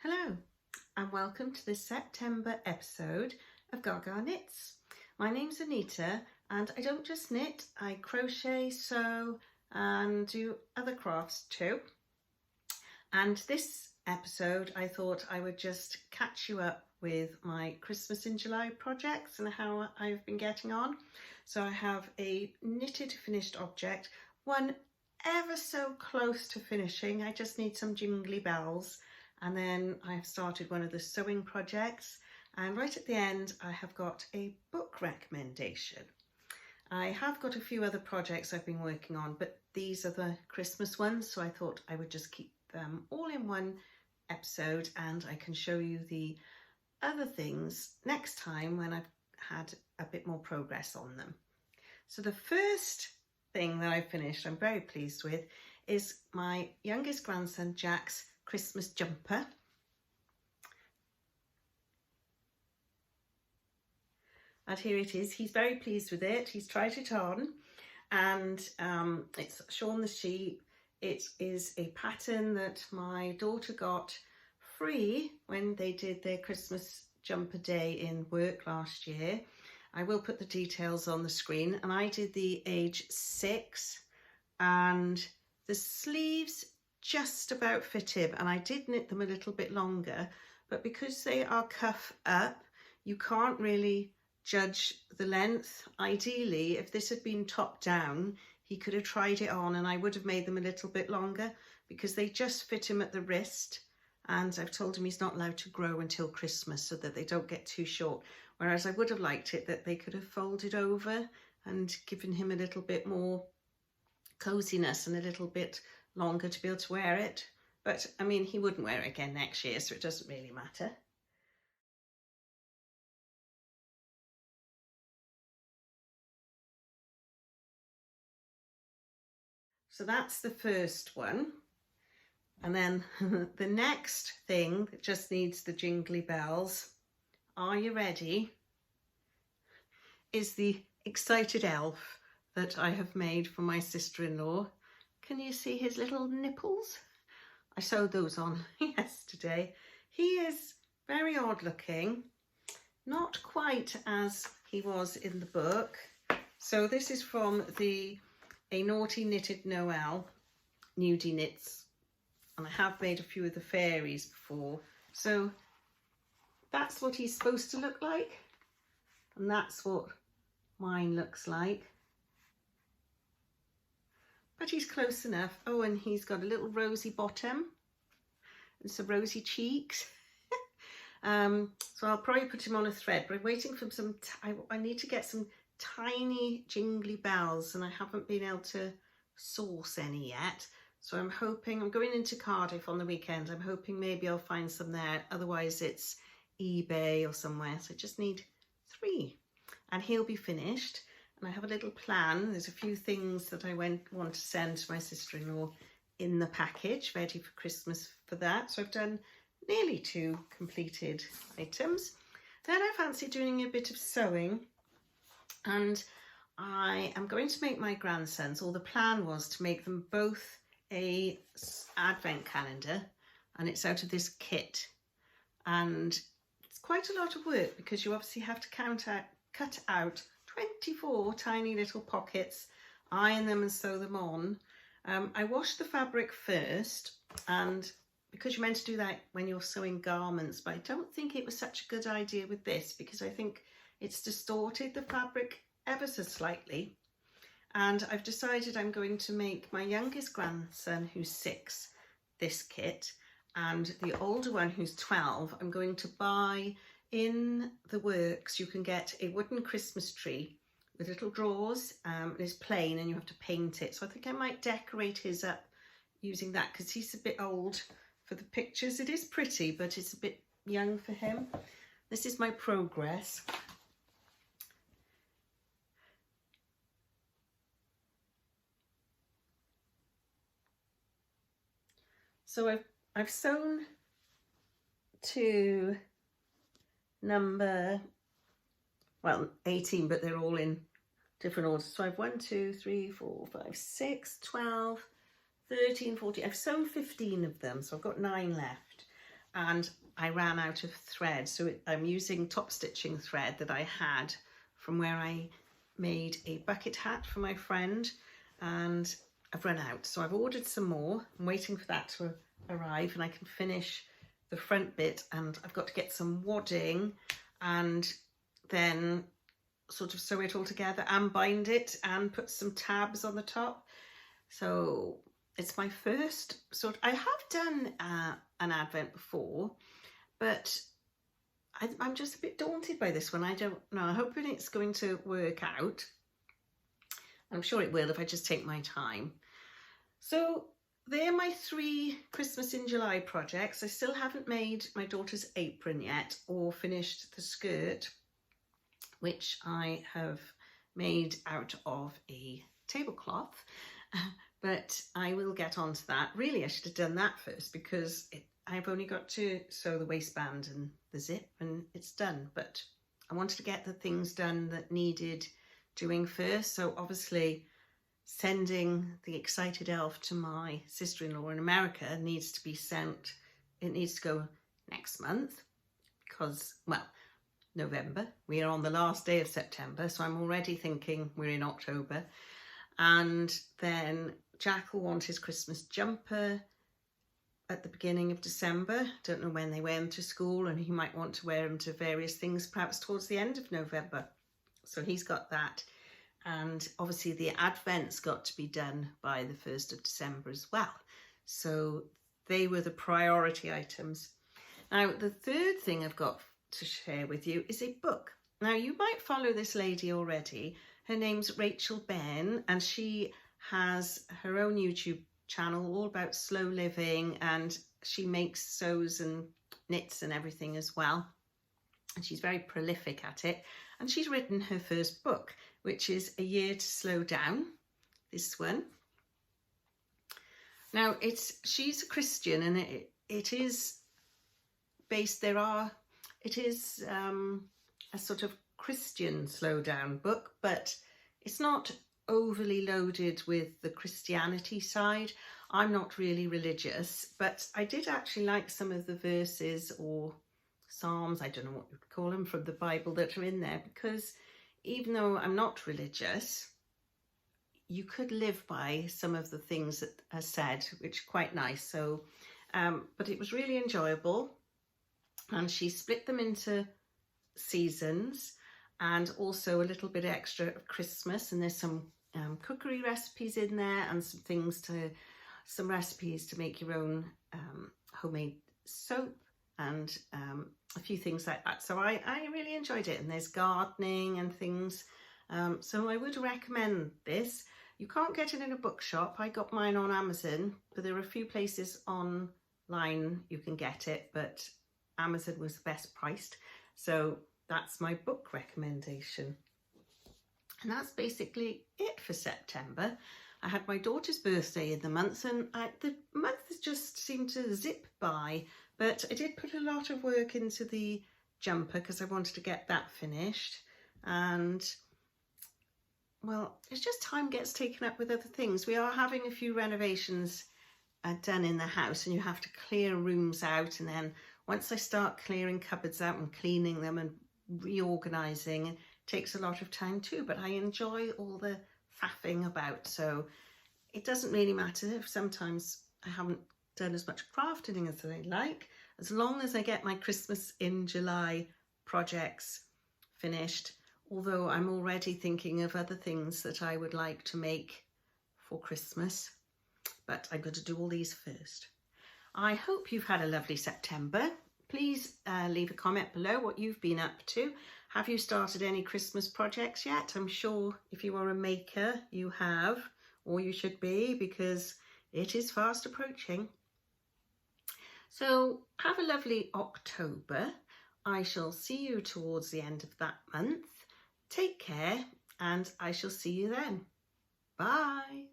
Hello and welcome to this September episode of Gaga Knits. My name's Anita and I don't just knit, I crochet, sew and do other crafts too. And this episode I thought I would just catch you up with my Christmas in July projects and how I've been getting on. So I have a knitted finished object, one ever so close to finishing. I just need some jingly bells. And then I've started one of the sewing projects, and right at the end I have got a book recommendation. I have got a few other projects I've been working on, but these are the Christmas ones, so I thought I would just keep them all in one episode and I can show you the other things next time when I've had a bit more progress on them. So the first thing that I finished, I'm very pleased with, is my youngest grandson Jack's Christmas jumper. And here it is. He's very pleased with it. He's tried it on and it's Shaun the Sheep. It is a pattern that my daughter got free when they did their Christmas jumper day in work last year. I will put the details on the screen, and I did the age 6 and the sleeves just about fit him, and I did knit them a little bit longer, but because they are cuff up you can't really judge the length. Ideally, if this had been top down, he could have tried it on and I would have made them a little bit longer because they just fit him at the wrist, and I've told him he's not allowed to grow until Christmas so that they don't get too short, whereas I would have liked it that they could have folded over and given him a little bit more coziness and a little bit longer to be able to wear it. But I mean, he wouldn't wear it again next year, so it doesn't really matter. So that's the first one. And then the next thing that just needs the jingly bells, are you ready, is the excited elf that I have made for my sister-in-law. Can you see his little nipples? I sewed those on yesterday. He is very odd looking, not quite as he was in the book. So this is from the A Naughty Knitted Noel Nudie Knits, and I have made a few of the fairies before. So that's what he's supposed to look like, and that's what mine looks like. But he's close enough. Oh, and he's got a little rosy bottom and some rosy cheeks. So I'll probably put him on a thread, but I'm waiting for some, I need to get some tiny jingly bells and I haven't been able to source any yet. So I'm hoping, I'm going into Cardiff on the weekend, I'm hoping maybe I'll find some there. Otherwise it's eBay or somewhere. So I just need 3 and he'll be finished. And I have a little plan. There's a few things that I want to send to my sister-in-law in the package, ready for Christmas for that. So I've done nearly 2 completed items. Then I fancy doing a bit of sewing, and I am going to make my grandsons, or the plan was to make them both a advent calendar, and it's out of this kit. And it's quite a lot of work because you obviously have to cut out 24 tiny little pockets, iron them and sew them on. I washed the fabric first, and because you're meant to do that when you're sewing garments, but I don't think it was such a good idea with this because I think it's distorted the fabric ever so slightly. And I've decided I'm going to make my youngest grandson, who's 6, this kit, and the older one, who's 12, I'm going to buy in the works. You can get a wooden Christmas tree with little drawers. It's plain and you have to paint it. So I think I might decorate his up using that because he's a bit old for the pictures. It is pretty, but it's a bit young for him. This is my progress. So I've sewn to number, well, 18, but they're all in different orders. So I've 1, 2, 3, 4, 5, 6, 12, 13, 14. I've sewn 15 of them, so I've got 9 left. and I ran out of thread. So I'm using top stitching thread that I had from where I made a bucket hat for my friend, and I've run out. So I've ordered some more. I'm waiting for that to arrive and I can finish the front bit, and I've got to get some wadding and then sort of sew it all together and bind it and put some tabs on the top. So it's my first I have done an advent before, but I'm just a bit daunted by this one. I don't know. I'm hoping it's going to work out. I'm sure it will if I just take my time. So they're my 3 Christmas in July projects. I still haven't made my daughter's apron yet or finished the skirt, which I have made out of a tablecloth, but I will get onto that. Really, I should have done that first because I've only got to sew the waistband and the zip and it's done, but I wanted to get the things done that needed doing first. So obviously sending the excited elf to my sister-in-law in America needs to be sent. It needs to go next month because, well, November. We are on the last day of September, so I'm already thinking we're in October. And then Jack will want his Christmas jumper at the beginning of December. Don't know when they wear them to school, and he might want to wear them to various things perhaps towards the end of November. So he's got that. And obviously the Advent's got to be done by the 1st of December as well. So they were the priority items. Now, the third thing I've got to share with you is a book. Now, you might follow this lady already. Her name's Rachel Bearn, and she has her own YouTube channel all about slow living, and she makes sews and knits and everything as well. And she's very prolific at it. And she's written her first book, which is A Year to Slow Down, this one. Now, she's a Christian, and it is based, it is a sort of Christian slow down book, but it's not overly loaded with the Christianity side. I'm not really religious, but I did actually like some of the verses or Psalms, I don't know what you'd call them, from the Bible that are in there, because even though I'm not religious, you could live by some of the things that are said, which are quite nice. So, but it was really enjoyable. And she split them into seasons and also a little bit extra of Christmas. And there's some cookery recipes in there and some recipes to make your own homemade soap and a few things like that. So I really enjoyed it, and there's gardening and things. So I would recommend this. You can't get it in a bookshop. I got mine on Amazon, but there are a few places online you can get it, but Amazon was the best priced. So that's my book recommendation. And that's basically it for September. I had my daughter's birthday in the month, and the month has just seemed to zip by. But I did put a lot of work into the jumper because I wanted to get that finished. And, well, it's just time gets taken up with other things. We are having a few renovations done in the house, and you have to clear rooms out. And then once I start clearing cupboards out and cleaning them and reorganising, it takes a lot of time too. But I enjoy all the faffing about. So it doesn't really matter if sometimes I haven't done as much crafting as I like, as long as I get my Christmas in July projects finished, although I'm already thinking of other things that I would like to make for Christmas, but I'm going to do all these first. I hope you've had a lovely September. Please leave a comment below what you've been up to. Have you started any Christmas projects yet? I'm sure if you are a maker, you have, or you should be, because it is fast approaching. So have a lovely October. I shall see you towards the end of that month. Take care, and I shall see you then. Bye.